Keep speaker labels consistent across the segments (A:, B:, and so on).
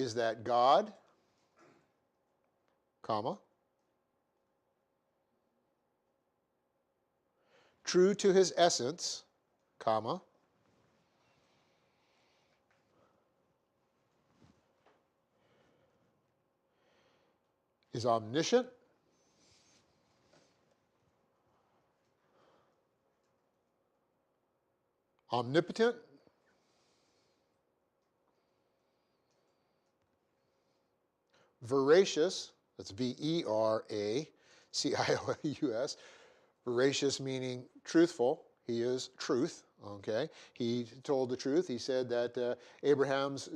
A: is that God, comma, true to his essence, comma, is omniscient, omnipotent, veracious, that's V-E-R-A-C-I-O-U-S, veracious meaning truthful. He is truth, okay? He told the truth. He said that Abraham's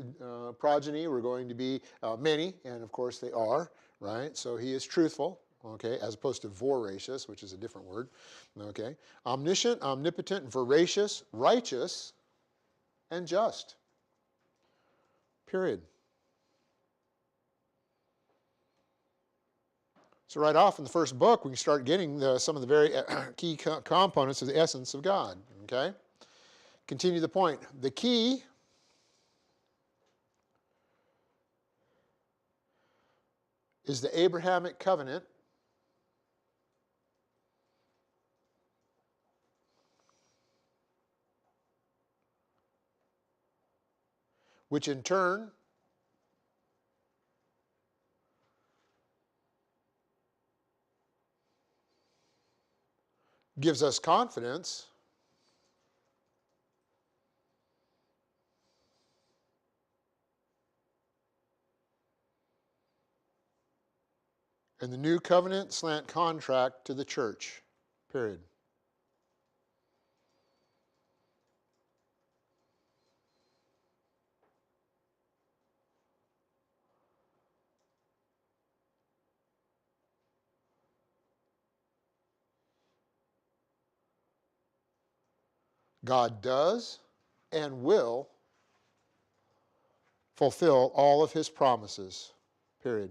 A: progeny were going to be many, and of course they are, right? So he is truthful, okay, as opposed to voracious, which is a different word, okay? Omniscient, omnipotent, veracious, righteous, and just, period. So right off in the first book, we can start getting some of the very key components of the essence of God, okay? Continue the point. The key is the Abrahamic covenant, which in turn gives us confidence in the new covenant / contract to the church, period. God does and will fulfill all of his promises, period.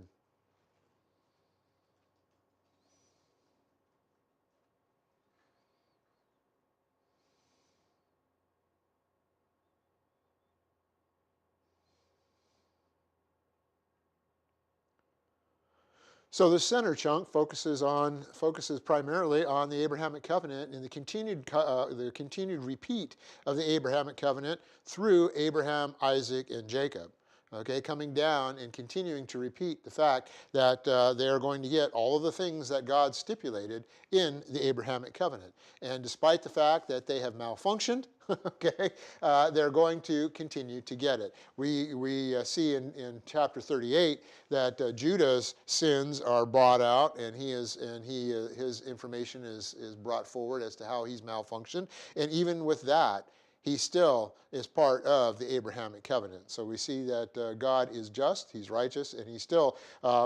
A: So the center chunk focuses primarily on the Abrahamic covenant and the continued repeat of the Abrahamic covenant through Abraham, Isaac, and Jacob. Okay, coming down and continuing to repeat the fact that they are going to get all of the things that God stipulated in the Abrahamic covenant. And despite the fact that they have malfunctioned, okay, they're going to continue to get it. We see in chapter 38 that Judah's sins are brought out, and his information is brought forward as to how he's malfunctioned. And even with that, he still is part of the Abrahamic covenant. So we see that God is just, he's righteous, and he still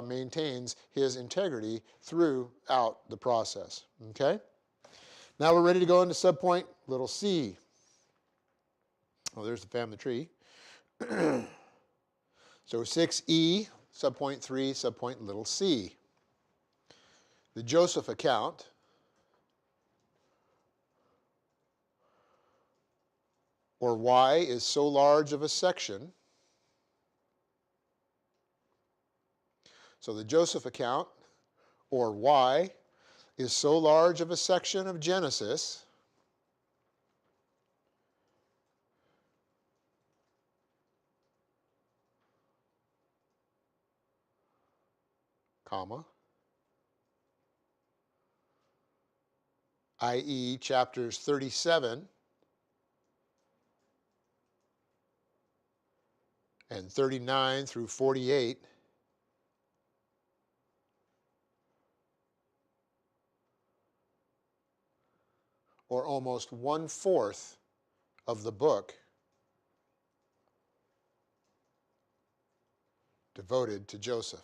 A: maintains his integrity throughout the process. Okay? Now we're ready to go into subpoint little c. Oh, there's the family tree. So 6e, subpoint 3, subpoint little c. The Joseph account or y is so large of a section. So the Joseph account or y is so large of a section of Genesis comma, i.e. chapters 37 and 39 through 48, or almost 1/4 of the book devoted to Joseph.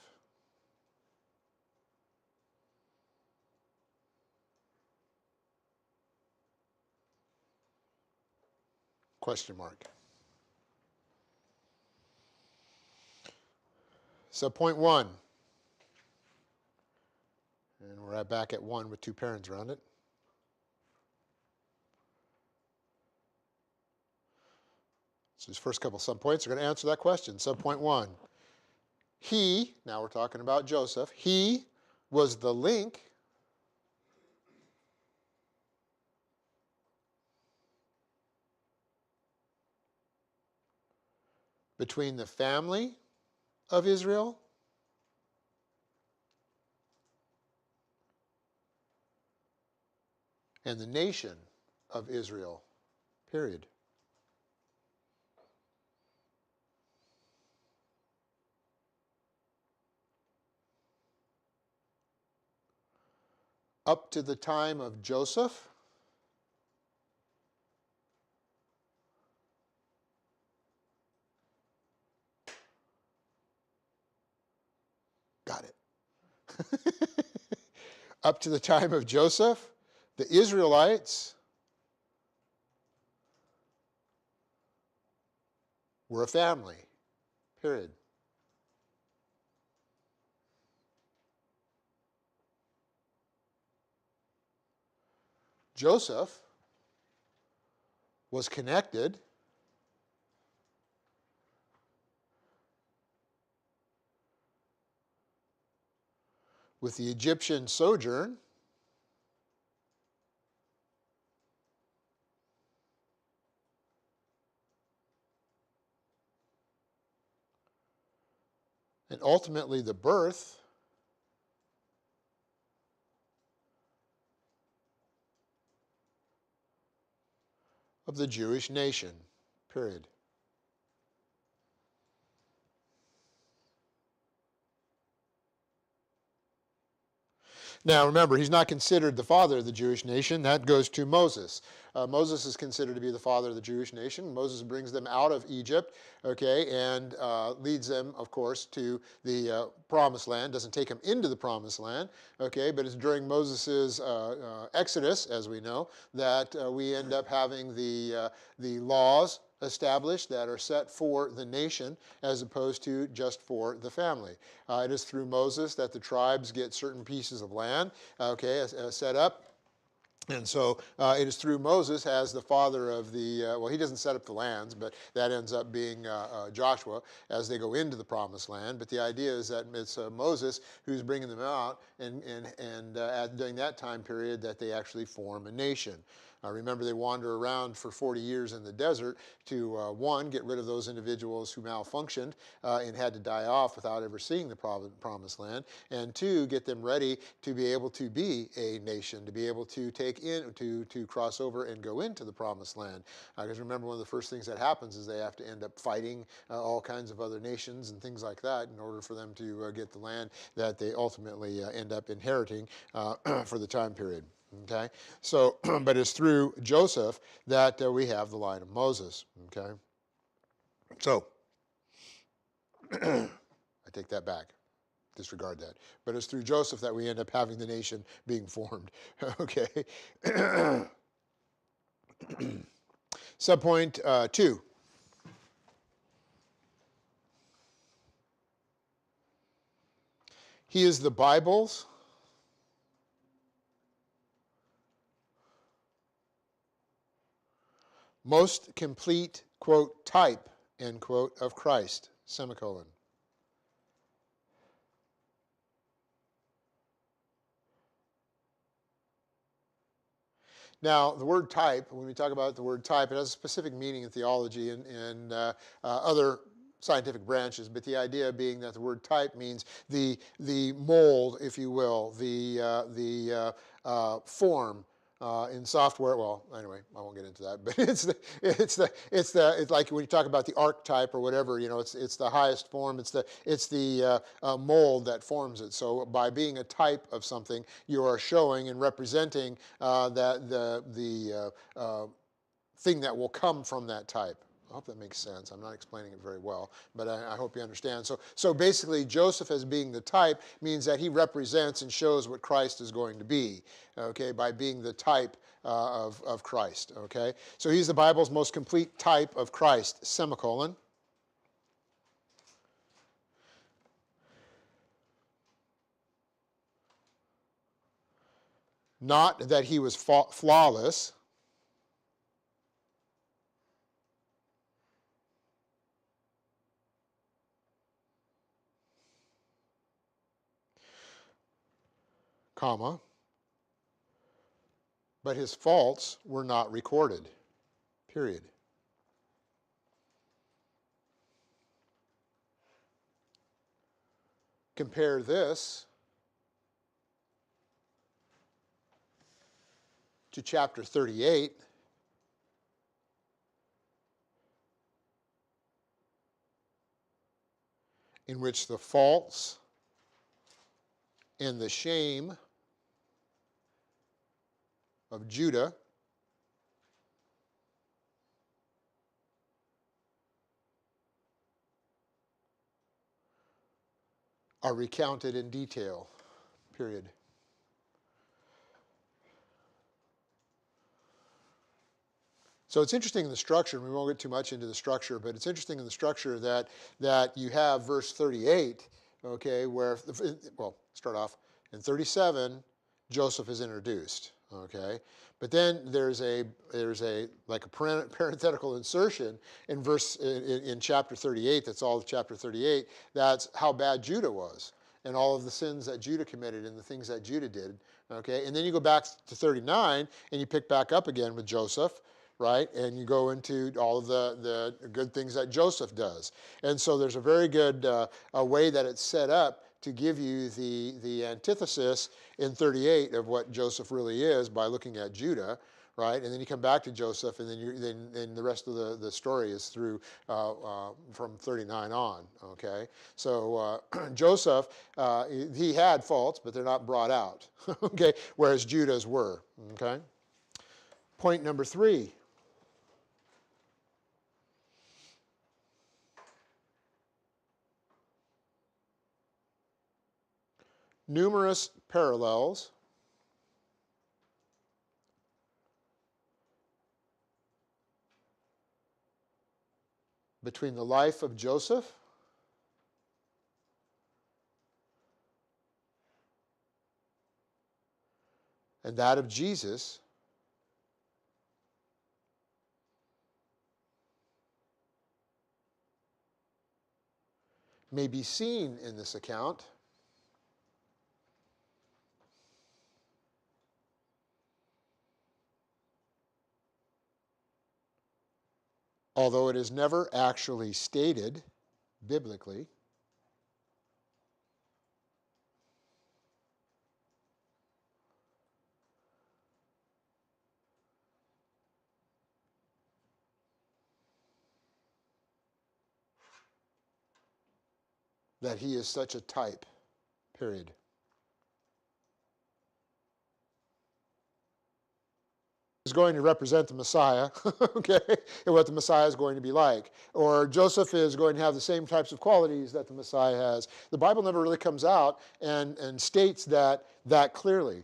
A: Question mark. So point 1, and we're back at 1 with 2 parents around it. So these first couple subpoints are going to answer that question. Subpoint 1, now we're talking about Joseph, he was the link between the family of Israel and the nation of Israel, period. Up to the time of Joseph, got it. Up to the time of Joseph, the Israelites were a family, period. Joseph was connected with the Egyptian sojourn and ultimately the birth of the Jewish nation, period. Now remember, he's not considered the father of the Jewish nation. That goes to Moses. Moses is considered to be the father of the Jewish nation. Moses brings them out of Egypt, okay, and leads them, of course, to the promised land. Doesn't take them into the promised land, okay, but it's during Moses' exodus, as we know, that we end up having the laws established that are set for the nation as opposed to just for the family. It is through Moses that the tribes get certain pieces of land, okay, set up. And so it is through Moses as the father of the, well, he doesn't set up the lands, but that ends up being Joshua as they go into the promised land. But the idea is that it's Moses who's bringing them out, and during that time period that they actually form a nation. Remember, they wander around for 40 years in the desert to, one, get rid of those individuals who malfunctioned and had to die off without ever seeing the promised land, and two, get them ready to be able to be a nation, to be able to to cross over and go into the promised land. Because remember, one of the first things that happens is they have to end up fighting all kinds of other nations and things like that in order for them to get the land that they ultimately end up inheriting for the time period. Okay, so, but it's through Joseph that we have the line of Moses. Okay, so I take that back. Disregard that. But it's through Joseph that we end up having the nation being formed. Okay. Subpoint 2. He is the Bible's most complete, quote, type, end quote, of Christ, semicolon. Now, the word type, when we talk about the word type, it has a specific meaning in theology and other scientific branches, but the idea being that the word type means the mold, if you will, the form. In software, well, anyway, I won't get into that, but it's like when you talk about the archetype or whatever, you know, it's the highest form, it's the mold that forms it. So by being a type of something, you are showing and representing that the thing that will come from that type. I hope that makes sense. I'm not explaining it very well, but I hope you understand. So basically, Joseph as being the type means that he represents and shows what Christ is going to be, okay, by being the type of Christ, okay? So he's the Bible's most complete type of Christ, semicolon. Not that he was flawless, comma, but his faults were not recorded, period. Compare this to chapter 38, in which the faults and the shame of Judah are recounted in detail, period. So it's interesting in the structure, and we won't get too much into the structure, but it's interesting in the structure that you have verse 38, okay, where, well, start off, in 37, Joseph is introduced, okay? But then there's a like a parenthetical insertion in chapter 38, that's all of chapter 38, that's how bad Judah was and all of the sins that Judah committed and the things that Judah did, okay? And then you go back to 39 and you pick back up again with Joseph, right? And you go into all of the good things that Joseph does. And so there's a very good a way that it's set up to give you the antithesis in 38 of what Joseph really is by looking at Judah, right? And then you come back to Joseph, and then the rest of the story is through from 39 on, okay? So Joseph, he had faults, but they're not brought out, okay? Whereas Judah's were, okay? Point number 3. Numerous parallels between the life of Joseph and that of Jesus may be seen in this account although it is never actually stated biblically, that he is such a type, period. Is going to represent the Messiah, okay, and what the Messiah is going to be like. Or Joseph is going to have the same types of qualities that the Messiah has. The Bible never really comes out and states that clearly.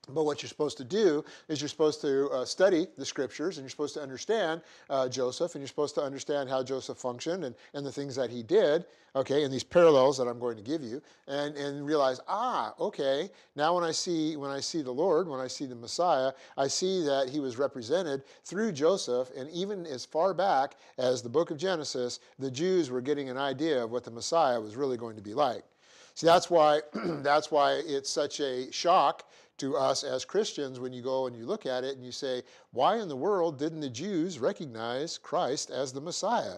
A: But what you're supposed to do is you're supposed to study the scriptures, and you're supposed to understand Joseph, and you're supposed to understand how Joseph functioned and the things that he did, okay, and these parallels that I'm going to give you, and realize, okay, now when I see the Lord, when I see the Messiah, I see that he was represented through Joseph, and even as far back as the book of Genesis, the Jews were getting an idea of what the Messiah was really going to be like. See, that's why it's such a shock to us as Christians when you go and you look at it and you say, why in the world didn't the Jews recognize Christ as the Messiah?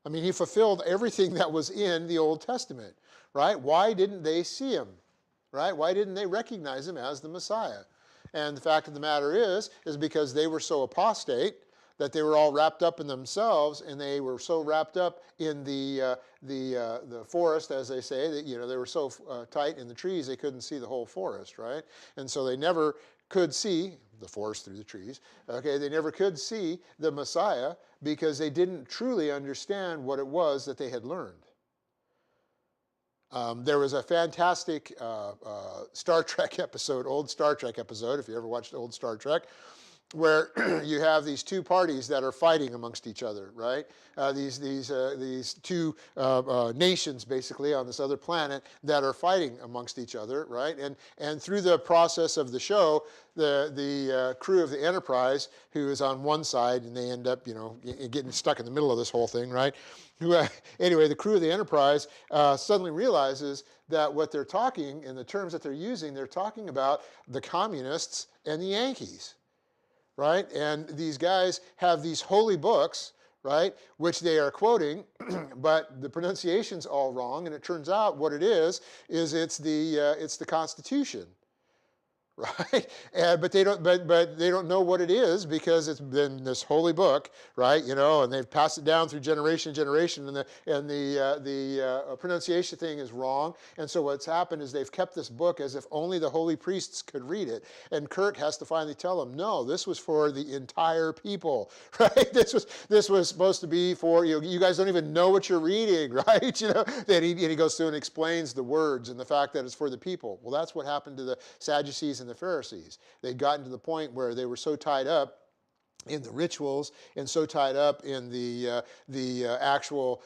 A: I mean, he fulfilled everything that was in the Old Testament, right? Why didn't they see him, right? Why didn't they recognize him as the Messiah? And the fact of the matter is because they were so apostate that they were all wrapped up in themselves, and they were so wrapped up in the forest, as they say, that they were so tight in the trees they couldn't see the whole forest, right? And so they never could see the forest through the trees. Okay, they never could see the Messiah because they didn't truly understand what it was that they had learned. There was a fantastic Star Trek episode, old Star Trek episode, if you ever watched old Star Trek, where you have these two parties that are fighting amongst each other, right? These two nations, basically, on this other planet that are fighting amongst each other, right? And through the process of the show, the crew of the Enterprise, who is on one side, and they end up, getting stuck in the middle of this whole thing, right? Anyway, the crew of the Enterprise suddenly realizes that what they're talking, in the terms that they're using, they're talking about the communists and the Yankees. Right? And these guys have these holy books, right, which they are quoting, but the pronunciation's all wrong, and it turns out what it is it's the Constitution. Right, but they don't know what it is because it's been this holy book, right? And they've passed it down through generation to generation, and the pronunciation thing is wrong. And so what's happened is they've kept this book as if only the holy priests could read it. And Kirk has to finally tell them, no, this was for the entire people, right? This was supposed to be for you guys don't even know what you're reading, right? Then he goes through and explains the words and the fact that it's for the people. Well, that's what happened to the Sadducees and the Pharisees. They'd gotten to the point where they were so tied up in the rituals and so tied up in the actual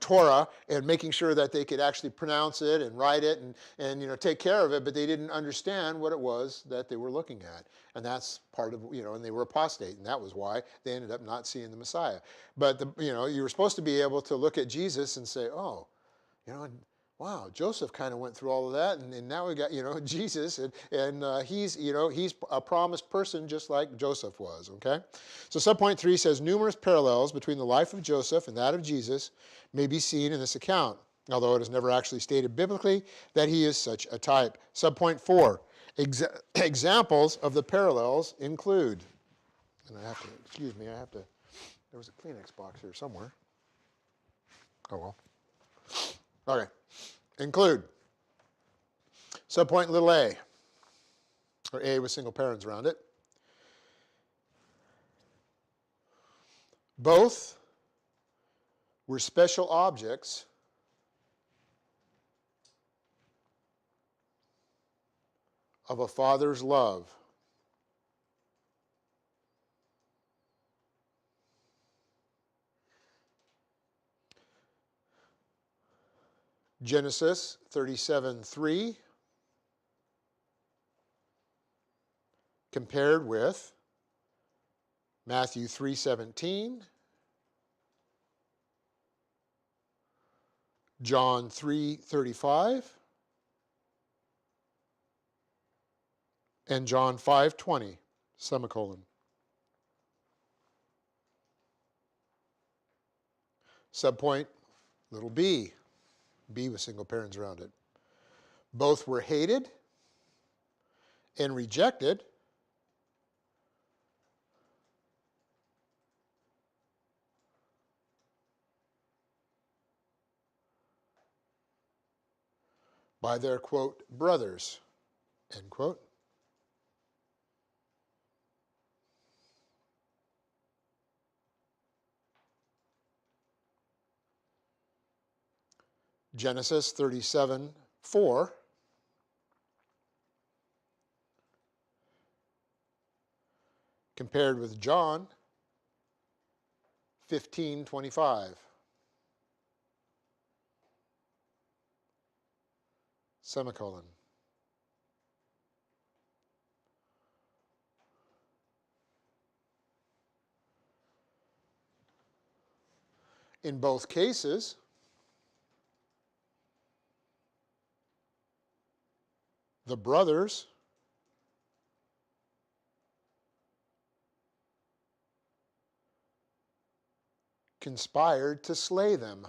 A: Torah and making sure that they could actually pronounce it and write it and take care of it, but they didn't understand what it was that they were looking at. And that's part of, and they were apostate, and that was why they ended up not seeing the Messiah. But, you were supposed to be able to look at Jesus and say, oh, wow, Joseph kind of went through all of that, and now we got, Jesus, and he's a promised person just like Joseph was, okay? So subpoint 3 says, numerous parallels between the life of Joseph and that of Jesus may be seen in this account, although it is never actually stated biblically that he is such a type. Subpoint 4, examples of the parallels include, and there was a Kleenex box here somewhere. Oh, well. Okay. Include. Subpoint little a, or a with single parens around it. Both were special objects of a father's love. Genesis 37:3 compared with Matthew 3:17, John 3:35, and John 5:20, semicolon. Subpoint little b, B with single parens around it. Both were hated and rejected by their, quote, brothers, end quote. Genesis 37:4 compared with John 15:25, semicolon. In both cases, the brothers conspired to slay them.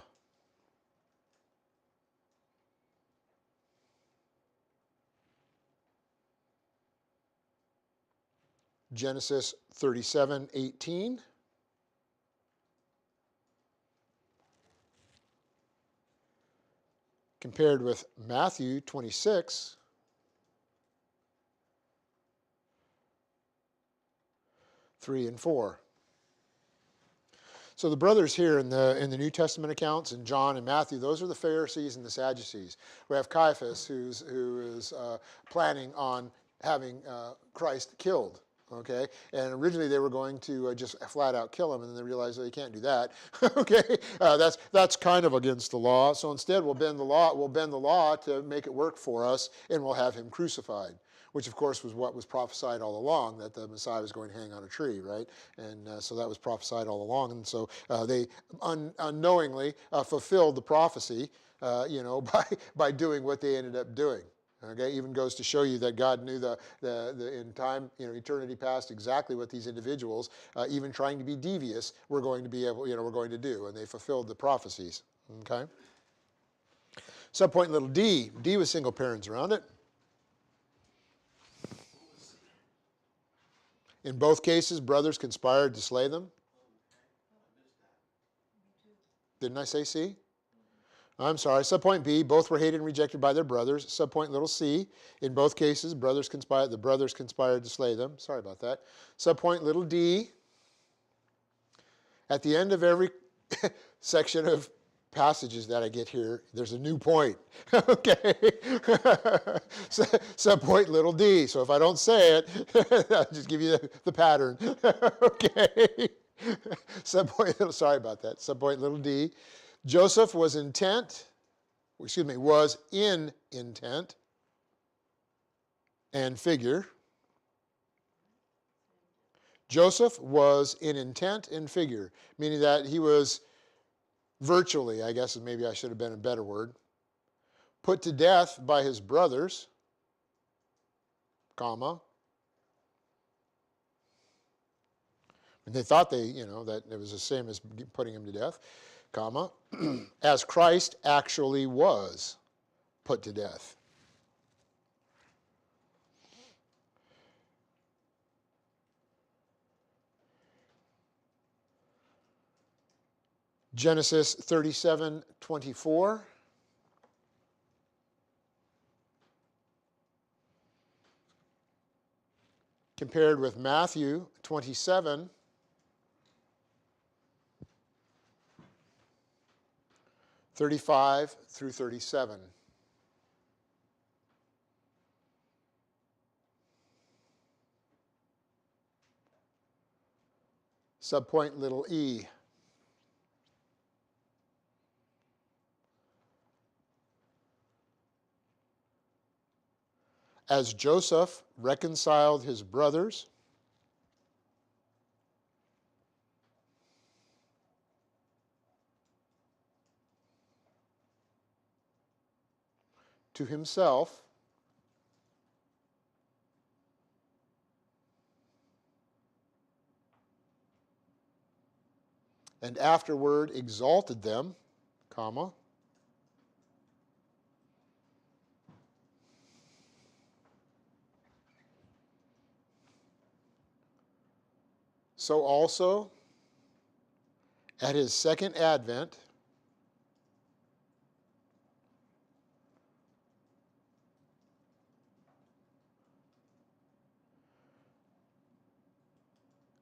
A: Genesis 37:18 compared with Matthew 26 3 and 4. So the brothers here in the New Testament accounts, in John and Matthew, those are the Pharisees and the Sadducees. We have Caiaphas, who is planning on having Christ killed. Okay, and originally they were going to just flat out kill him, and then they realized, well, you can't do that. Okay, that's kind of against the law. So instead, we'll bend the law. We'll bend the law to make it work for us, and we'll have him crucified. Which, of course, was what was prophesied all along, that the Messiah was going to hang on a tree, right? And so that was prophesied all along. And so they unknowingly fulfilled the prophecy, by doing what they ended up doing. Okay, even goes to show you that God knew the in time, eternity past, exactly what these individuals, even trying to be devious, were going to be able, were going to do, and they fulfilled the prophecies. Okay. Subpoint little d. D with single parents around it. In both cases, brothers conspired to slay them. Didn't I say C? I'm sorry. Subpoint B, both were hated and rejected by their brothers. Subpoint little c, in both cases, the brothers conspired to slay them. Sorry about that. Subpoint little d, at the end of every section of passages that I get here, there's a new point. Okay? Subpoint little d. So if I don't say it, I'll just give you the pattern. Okay? Subpoint, sorry about that. Subpoint little d. Joseph was in intent and figure. Joseph was in intent and figure, meaning that he was virtually, I guess maybe I should have been a better word, put to death by his brothers, comma, and they thought that it was the same as putting him to death, comma, as Christ actually was put to death. Genesis 37:24. Compared with Matthew 27, 35 through 37. Subpoint little e. As Joseph reconciled his brothers, to himself, and afterward exalted them, comma, so also at his second advent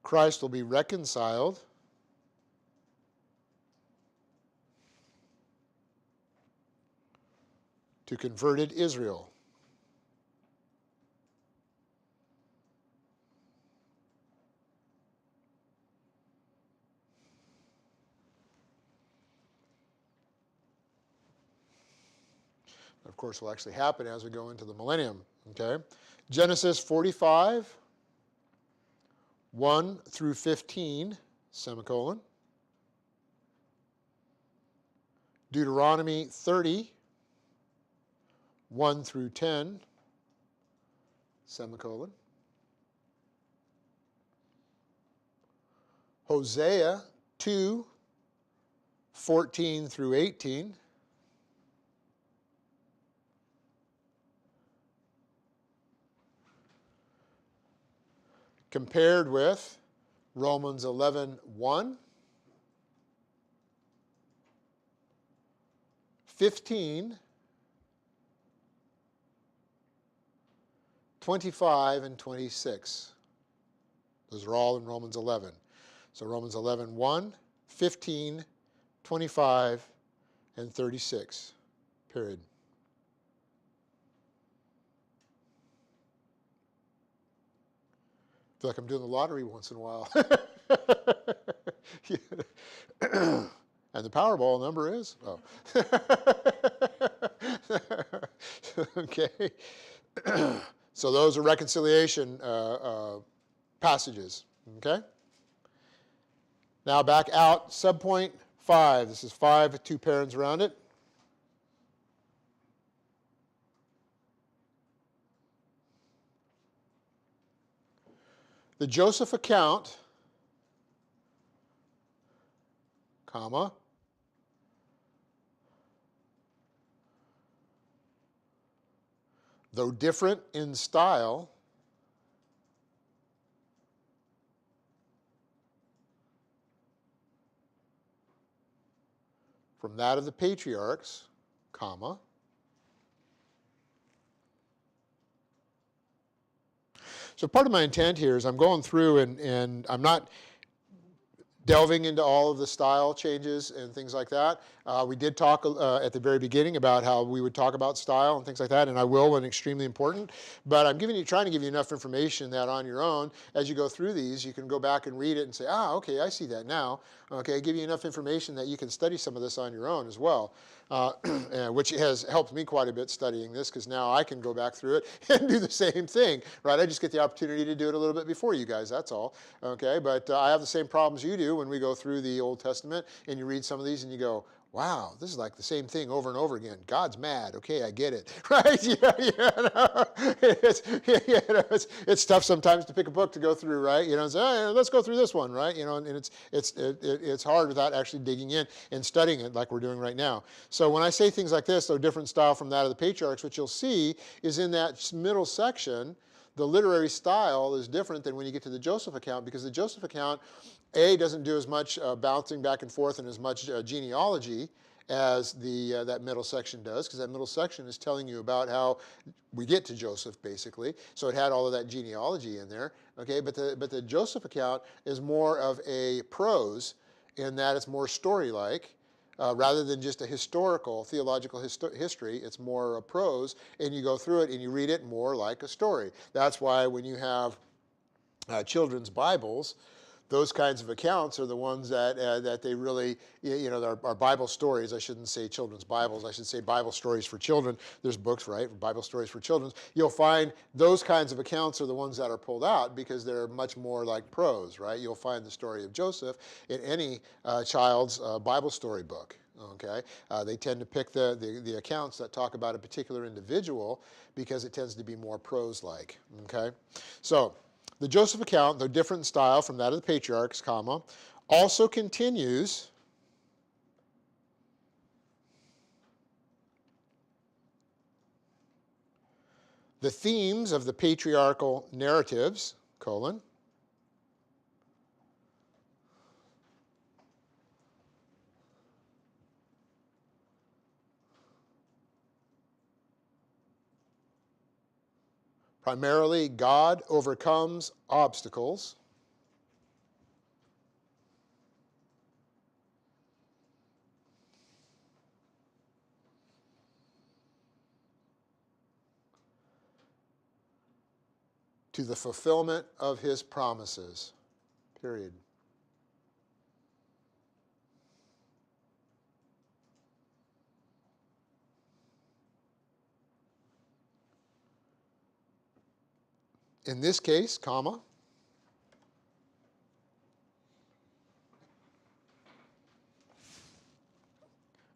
A: Christ will be reconciled to converted Israel. Of course, will actually happen as we go into the millennium. Okay? Genesis 45, 1 through 15, semicolon. Deuteronomy 30, 1 through 10, semicolon. Hosea 2, 14 through 18. Compared with Romans 11, 1, 15, 25, and 26. Those are all in Romans 11. So Romans 11, 1, 15, 25, and 36, period. feel like I'm doing the lottery once in a while. And the Powerball number is? Oh. Okay. So those are reconciliation passages. Okay? Now back out, subpoint 5. This is 5 with 2 parens around it. The Joseph account, comma, though different in style, from that of the patriarchs, comma, so part of my intent here is I'm going through and I'm not delving into all of the style changes and things like that. We did talk at the very beginning about how we would talk about style and things like that, and I will when extremely important. But I'm trying to give you enough information that on your own, as you go through these, you can go back and read it and say, okay, I see that now. Okay, give you enough information that you can study some of this on your own as well, which has helped me quite a bit studying this, because now I can go back through it and do the same thing, right? I just get the opportunity to do it a little bit before you guys, that's all. Okay, but I have the same problems you do when we go through the Old Testament and you read some of these and you go, wow, this is like the same thing over and over again. God's mad. Okay, I get it. Right? It's tough sometimes to pick a book to go through, right? And say, hey, let's go through this one, right? And it's hard without actually digging in and studying it like we're doing right now. So when I say things like this, though different style from that of the patriarchs, what you'll see is in that middle section, the literary style is different than when you get to the Joseph account, because the Joseph account, A, doesn't do as much bouncing back and forth and as much genealogy as that middle section does, because that middle section is telling you about how we get to Joseph, basically. So it had all of that genealogy in there. Okay, but the Joseph account is more of a prose in that it's more story-like. Rather than just a theological history, it's more a prose, and you go through it and you read it more like a story. That's why when you have children's Bibles, those kinds of accounts are the ones that they really, are Bible stories. I shouldn't say children's Bibles. I should say Bible stories for children. There's books, right? Bible stories for children. You'll find those kinds of accounts are the ones that are pulled out because they're much more like prose, right? You'll find the story of Joseph in any child's Bible story book. Okay, they tend to pick the accounts that talk about a particular individual because it tends to be more prose-like. Okay, so the Joseph account, though different in style from that of the patriarchs, comma, also continues the themes of the patriarchal narratives, colon, primarily God overcomes obstacles, to the fulfillment of his promises, period. In this case, comma,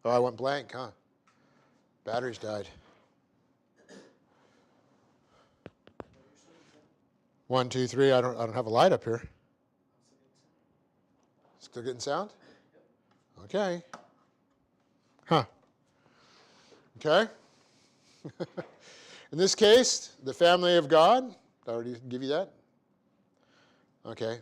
A: oh, I went blank, huh? Batteries died. 1, 2, 3. I don't have a light up here. Still getting sound? Okay. Huh. Okay. In this case, the family of God. Did I already give you that? Okay.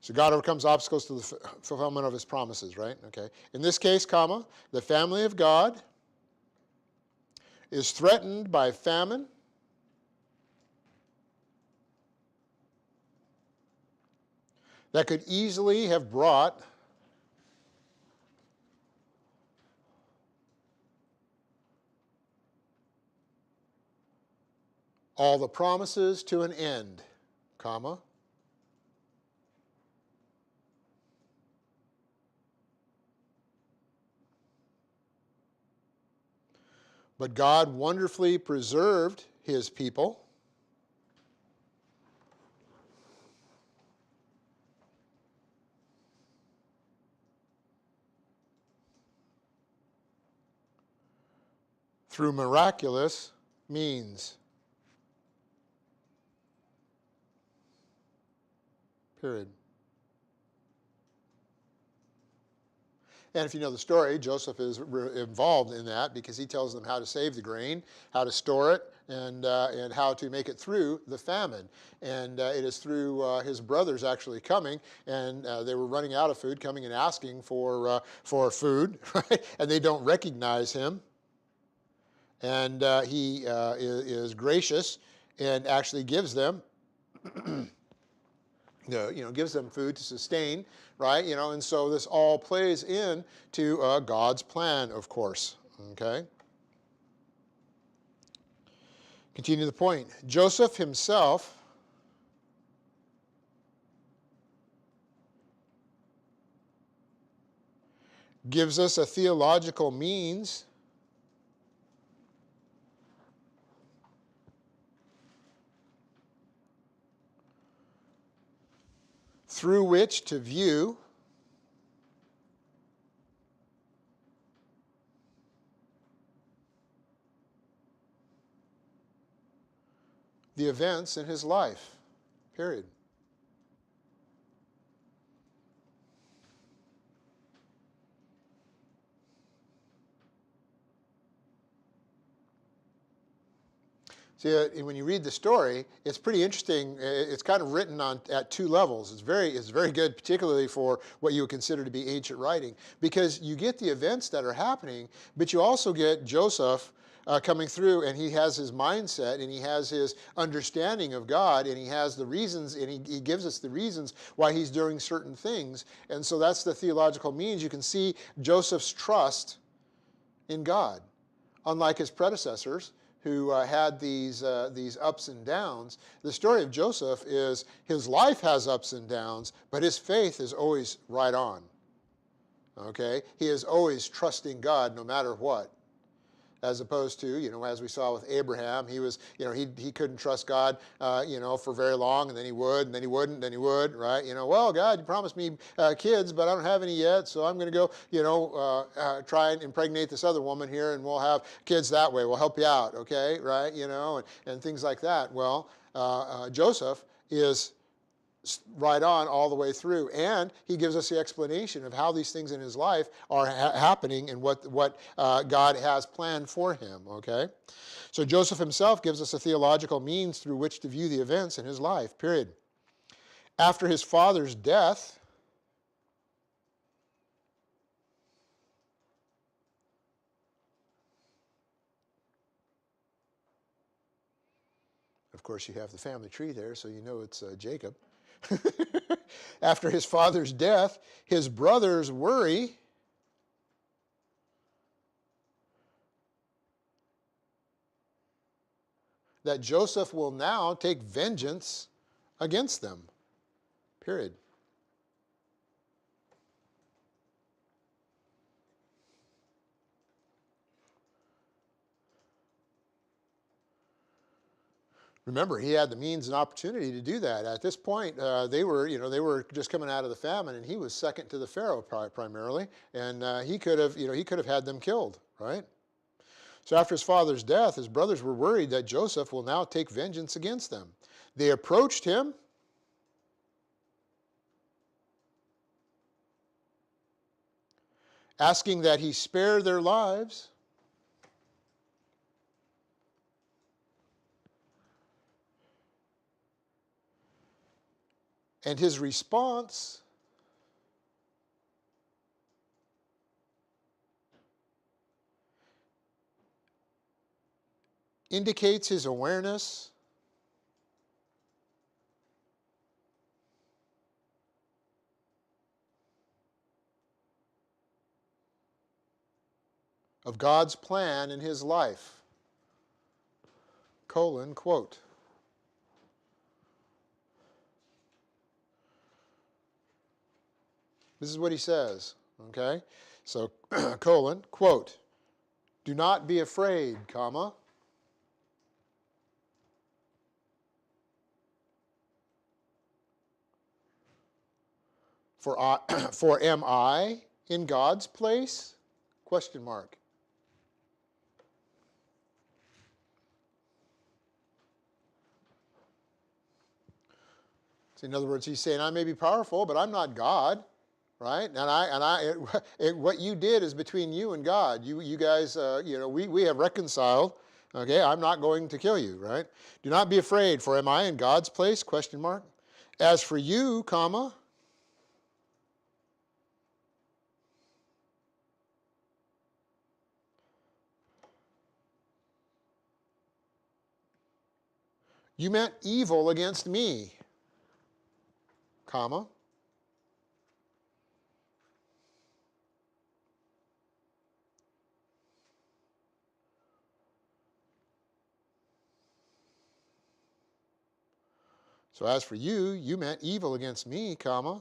A: So God overcomes obstacles to the fulfillment of his promises, right? Okay. In this case, comma, the family of God is threatened by famine, that could easily have brought all the promises to an end, comma. But God wonderfully preserved his people through miraculous means. Period. And if you know the story, Joseph is involved in that because he tells them how to save the grain, how to store it, and how to make it through the famine. And it is through his brothers actually coming, and they were running out of food, coming and asking for food, right? And they don't recognize him. And he is gracious and actually gives them gives them food to sustain, right? And so this all plays in to God's plan, of course, okay? Continue the point. Joseph himself gives us a theological means through which to view the events in his life, period. See, when you read the story, it's pretty interesting. It's kind of written at two levels. It's very good, particularly for what you would consider to be ancient writing, because you get the events that are happening, but you also get Joseph coming through, and he has his mindset, and he has his understanding of God, and he has the reasons, and he gives us the reasons why he's doing certain things. And so that's the theological means. You can see Joseph's trust in God, unlike his predecessors, who had these ups and downs. The story of Joseph is his life has ups and downs, but his faith is always right on. Okay? He is always trusting God no matter what. As opposed to, as we saw with Abraham, he was, he couldn't trust God, for very long, and then he would, and then he wouldn't, then he would, right? Well, God, you promised me kids, but I don't have any yet, so I'm going to go, try and impregnate this other woman here, and we'll have kids that way. We'll help you out, okay, right? And things like that. Well, Joseph is right on all the way through, and he gives us the explanation of how these things in his life are happening and what God has planned for him, okay? So Joseph himself gives us a theological means through which to view the events in his life, period. After his father's death, of course you have the family tree there, so you know it's Jacob. After his father's death, his brothers worry that Joseph will now take vengeance against them, period. Remember, he had the means and opportunity to do that. At this point, they were just coming out of the famine, and he was second to the Pharaoh primarily, and he could have had them killed, right? So after his father's death, his brothers were worried that Joseph will now take vengeance against them. They approached him asking that he spare their lives. And his response indicates his awareness of God's plan in his life. Quote. This is what he says, okay? So, colon, quote, do not be afraid, comma. For am I in God's place? Question mark. So in other words, he's saying, I may be powerful, but I'm not God, right? What you did is between you and God. You guys, we have reconciled. Okay, I'm not going to kill you, right? Do not be afraid, for am I in God's place? Question mark. As for you, comma, you meant evil against me, comma. So as for you, you meant evil against me, comma,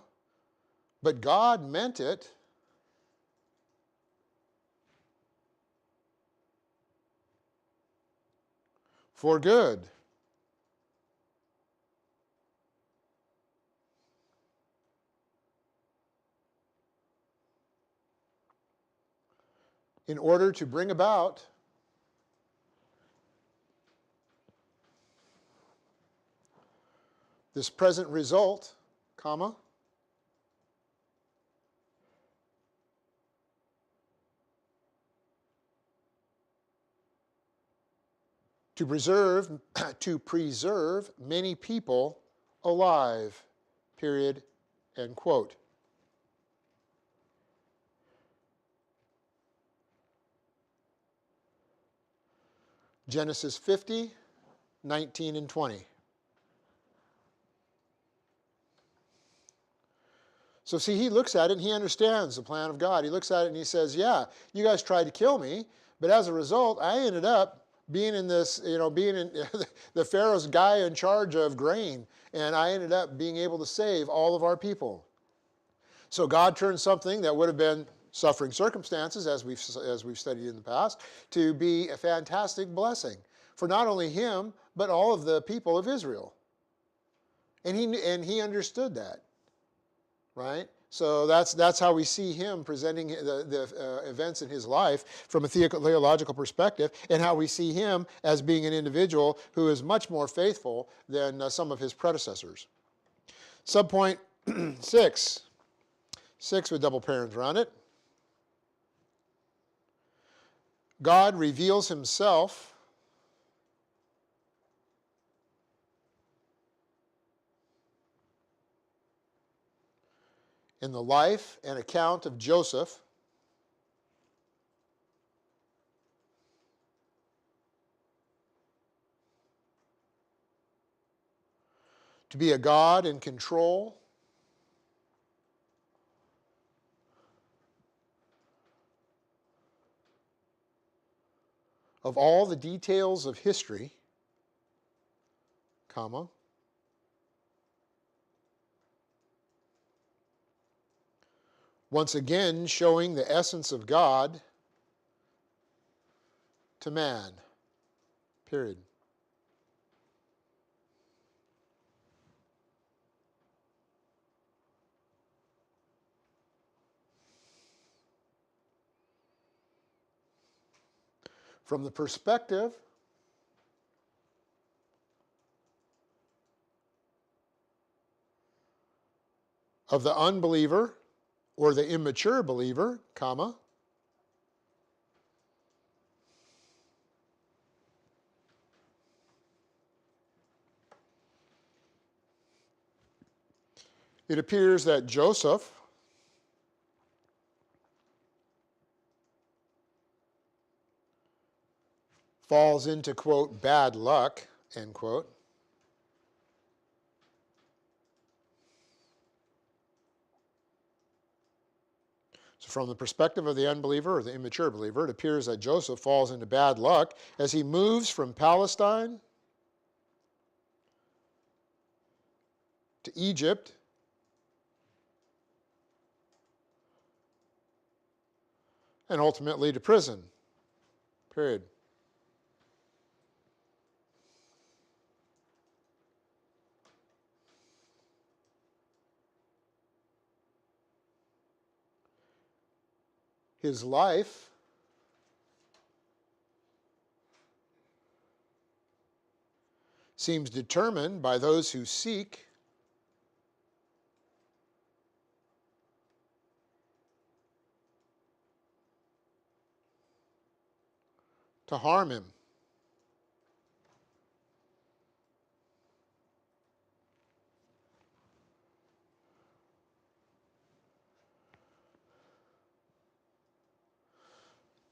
A: but God meant it for good. In order to bring about this present result, comma, to preserve many people alive, period, end quote. Genesis 50, 19 and 20. So see, he looks at it and he understands the plan of God. He looks at it and he says, yeah, you guys tried to kill me, but as a result, I ended up being in this, being in the Pharaoh's guy in charge of grain, and I ended up being able to save all of our people. So God turned something that would have been suffering circumstances, as we've studied in the past, to be a fantastic blessing for not only him, but all of the people of Israel. And he understood that. Right? So that's how we see him presenting the events in his life from a theological perspective, and how we see him as being an individual who is much more faithful than some of his predecessors. Subpoint 6. 6 with double parens around it. God reveals himself in the life and account of Joseph to be a God in control of all the details of history, comma, once again showing the essence of God to man, period. From the perspective of the unbeliever or the immature believer, comma, it appears that Joseph falls into, quote, bad luck, end quote. So from the perspective of the unbeliever or the immature believer, it appears that Joseph falls into bad luck as he moves from Palestine to Egypt and ultimately to prison. Period. His life seems determined by those who seek to harm him.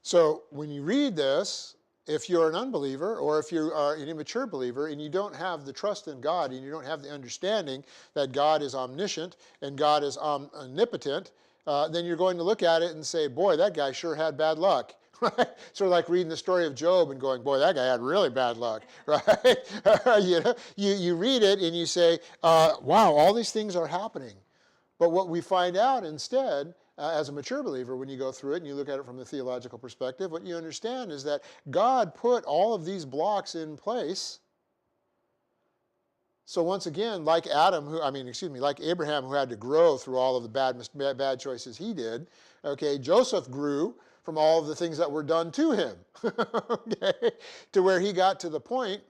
A: So when you read this, if you're an unbeliever or if you are an immature believer and you don't have the trust in God and you don't have the understanding that God is omniscient and God is omnipotent, then you're going to look at it and say, boy, that guy sure had bad luck. Right? Sort of like reading the story of Job and going, boy, that guy had really bad luck. Right? you read it and you say, wow, all these things are happening. But what we find out instead, as a mature believer, when you go through it and you look at it from the theological perspective, what you understand is that God put all of these blocks in place. So once again, like like Abraham, who had to grow through all of the bad choices he did, okay, Joseph grew from all of the things that were done to him, okay, to where he got to the point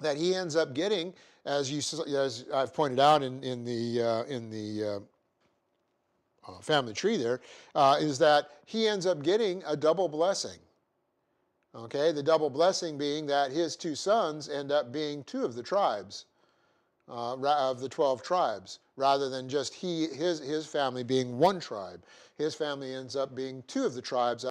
A: that he ends up getting, as I've pointed out in the family tree there, is that he ends up getting a double blessing. Okay, the double blessing being that his two sons end up being two of the tribes, of the 12 tribes, rather than just his family being one tribe. His family ends up being two of the tribes.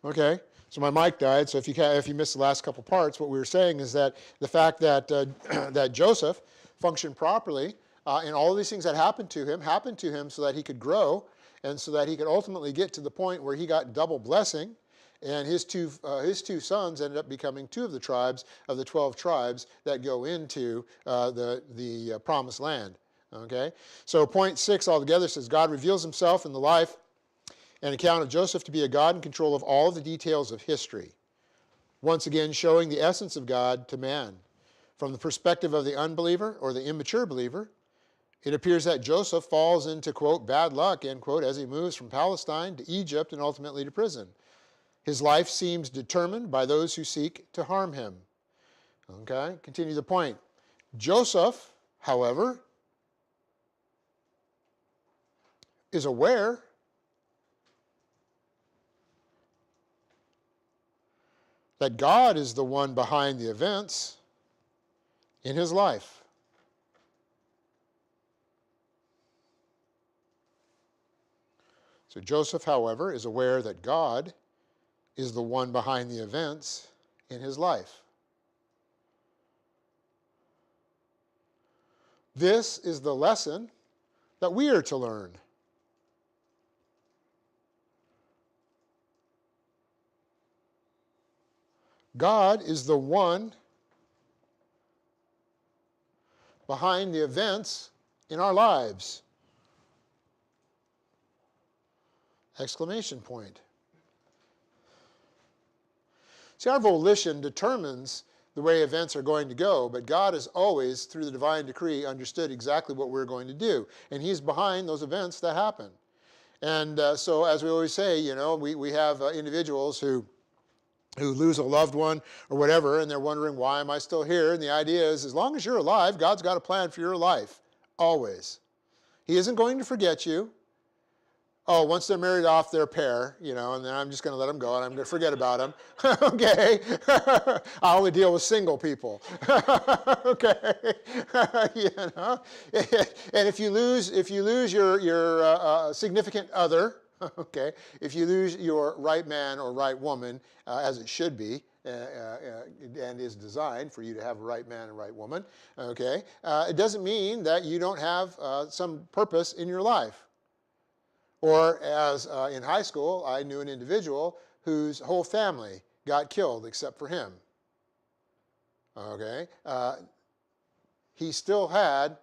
A: Okay, so my mic died. So if you missed the last couple parts, what we were saying is that the fact that that Joseph functioned properly and all of these things that happened to him so that he could grow and so that he could ultimately get to the point where he got double blessing, and his two sons ended up becoming two of the tribes of the 12 tribes that go into the promised land. Okay, so point 6 altogether says God reveals himself in the life an account of Joseph to be a God in control of all the details of history, once again showing the essence of God to man. From the perspective of the unbeliever or the immature believer, it appears that Joseph falls into, quote, bad luck, end quote, as he moves from Palestine to Egypt and ultimately to prison. His life seems determined by those who seek to harm him. Okay, continue the point. Joseph, however, is aware that God is the one behind the events in his life. So Joseph, however, is aware that God is the one behind the events in his life. This is the lesson that we are to learn. God is the one behind the events in our lives. Exclamation point. See, our volition determines the way events are going to go, but God has always, through the divine decree, understood exactly what we're going to do. And he's behind those events that happen. And so, as we always say, we have individuals who lose a loved one or whatever, and they're wondering, why am I still here? And the idea is, as long as you're alive, God's got a plan for your life. Always. He isn't going to forget you. Oh, once they're married off their pair, and then I'm just going to let them go and I'm going to forget about them. Okay. I only deal with single people. Okay. And if you lose your significant other, okay, if you lose your right man or right woman, as it should be, and is designed for you to have a right man and right woman, okay, it doesn't mean that you don't have some purpose in your life. Or as in high school, I knew an individual whose whole family got killed except for him. Okay? He still had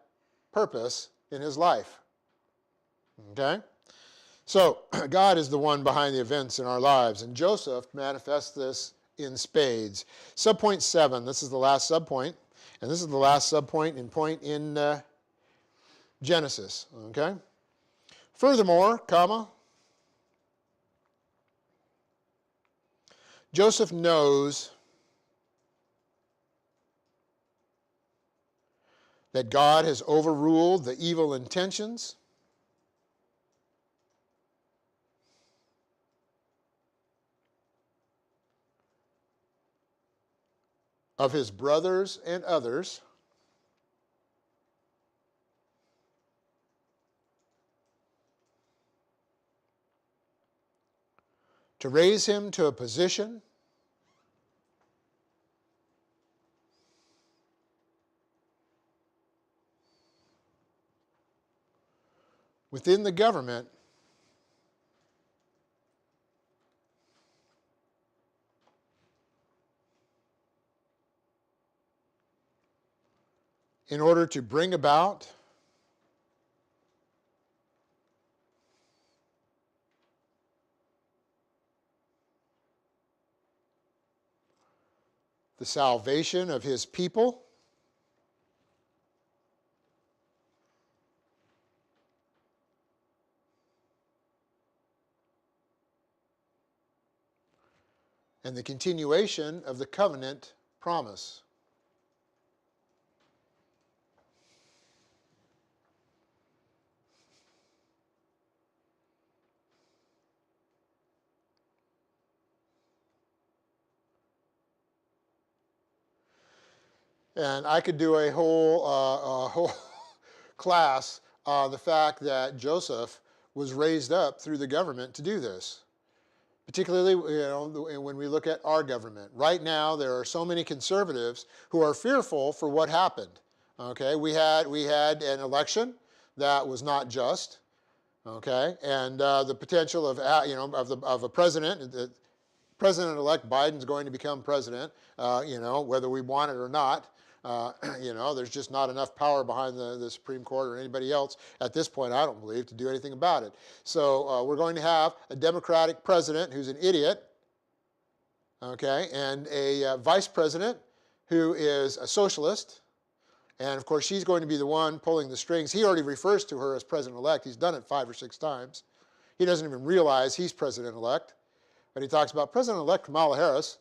A: purpose in his life. Okay? So, God is the one behind the events in our lives, and Joseph manifests this in spades. Subpoint 7, this is the last subpoint, and this is the last subpoint in Genesis. Okay? Furthermore, Joseph knows that God has overruled the evil intentions of his brothers and others to raise him to a position within the government in order to bring about the salvation of his people and the continuation of the covenant promise. And I could do a whole class on the fact that Joseph was raised up through the government to do this. Particularly, when we look at our government. Right now, there are so many conservatives who are fearful for what happened. Okay, we had an election that was not just. Okay, and the potential of a president. President-elect Biden's going to become president. Whether we want it or not. There's just not enough power behind the Supreme Court or anybody else at this point, I don't believe, to do anything about it. So we're going to have a Democratic president who's an idiot, okay, and a vice president who is a socialist. And, of course, she's going to be the one pulling the strings. He already refers to her as president-elect. He's done it 5 or 6 times. He doesn't even realize he's president-elect. But he talks about President-elect Kamala Harris.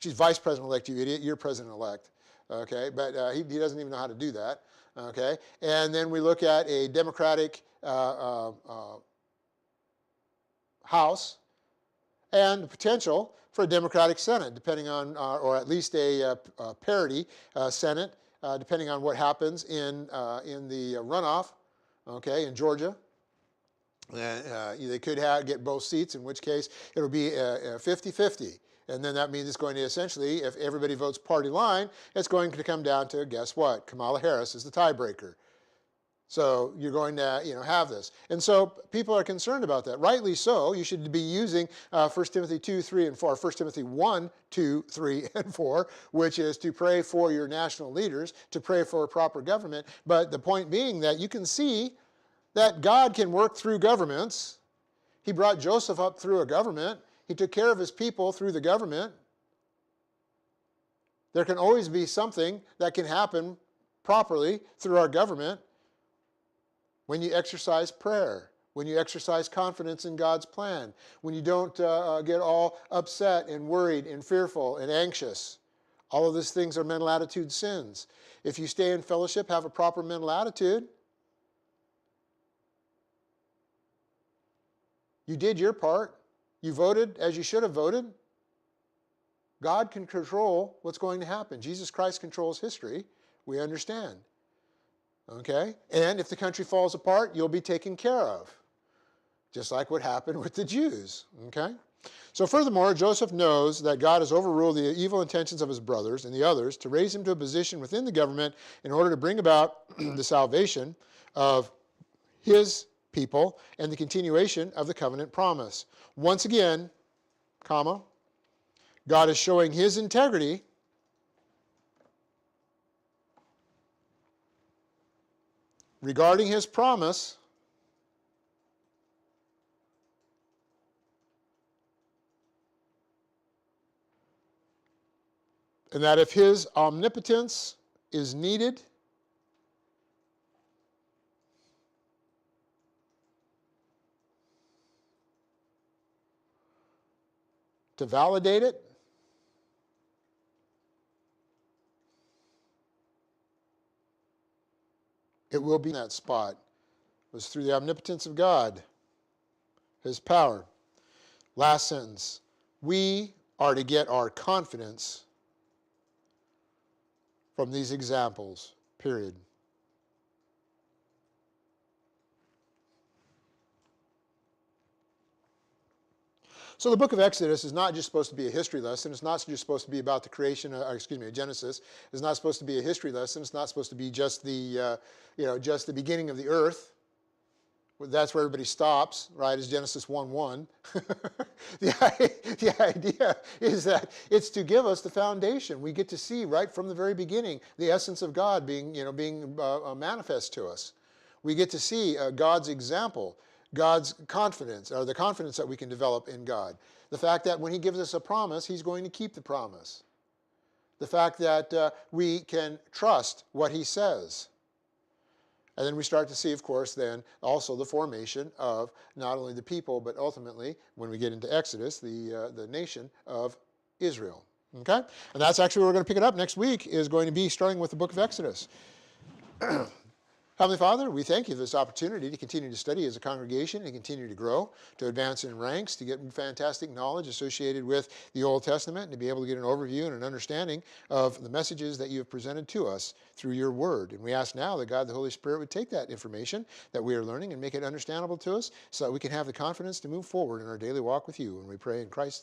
A: She's vice president-elect, you idiot. You're president-elect. Okay, but he doesn't even know how to do that. Okay, and then we look at a Democratic House and the potential for a Democratic Senate, depending on, or at least a parity Senate, depending on what happens in the runoff. Okay, in Georgia. They could get both seats, in which case it'll be 50-50. And then that means it's going to essentially, if everybody votes party line, it's going to come down to, guess what? Kamala Harris is the tiebreaker. So you're going to have this. And so people are concerned about that. Rightly so. You should be using 1 Timothy 2, 3, and 4, 1 Timothy 1, 2, 3, and 4, which is to pray for your national leaders, to pray for a proper government. But the point being that you can see that God can work through governments. He brought Joseph up through a government. He took care of his people through the government. There can always be something that can happen properly through our government when you exercise prayer, when you exercise confidence in God's plan, when you don't get all upset and worried and fearful and anxious. All of these things are mental attitude sins. If you stay in fellowship, have a proper mental attitude, You did your part. You voted as you should have voted. God can control what's going to happen. Jesus Christ controls history. We understand. Okay? And if the country falls apart, you'll be taken care of. Just like what happened with the Jews. Okay? So furthermore, Joseph knows that God has overruled the evil intentions of his brothers and the others to raise him to a position within the government in order to bring about the salvation of his people and the continuation of the covenant promise. Once again, comma, God is showing his integrity regarding his promise and that if his omnipotence is needed to validate it, it will be in that spot. It was through the omnipotence of God, his power. Last sentence. We are to get our confidence from these examples, period. So the book of Exodus is not just supposed to be a history lesson. It's not just supposed to be about the creation, Genesis. It's not supposed to be a history lesson. It's not supposed to be just the, just the beginning of the earth. That's where everybody stops, right, is Genesis 1:1. The idea is that it's to give us the foundation. We get to see right from the very beginning the essence of God being manifest to us. We get to see God's example, God's confidence, or the confidence that we can develop in God. The fact that when he gives us a promise, he's going to keep the promise. The fact that we can trust what he says. And then we start to see, of course, then also the formation of not only the people, but ultimately, when we get into Exodus, the nation of Israel. Okay? And that's actually where we're going to pick it up next week, is going to be starting with the book of Exodus. Heavenly Father, we thank you for this opportunity to continue to study as a congregation and continue to grow, to advance in ranks, to get fantastic knowledge associated with the Old Testament, and to be able to get an overview and an understanding of the messages that you have presented to us through your word. And we ask now that God the Holy Spirit would take that information that we are learning and make it understandable to us so that we can have the confidence to move forward in our daily walk with you. And we pray in Christ's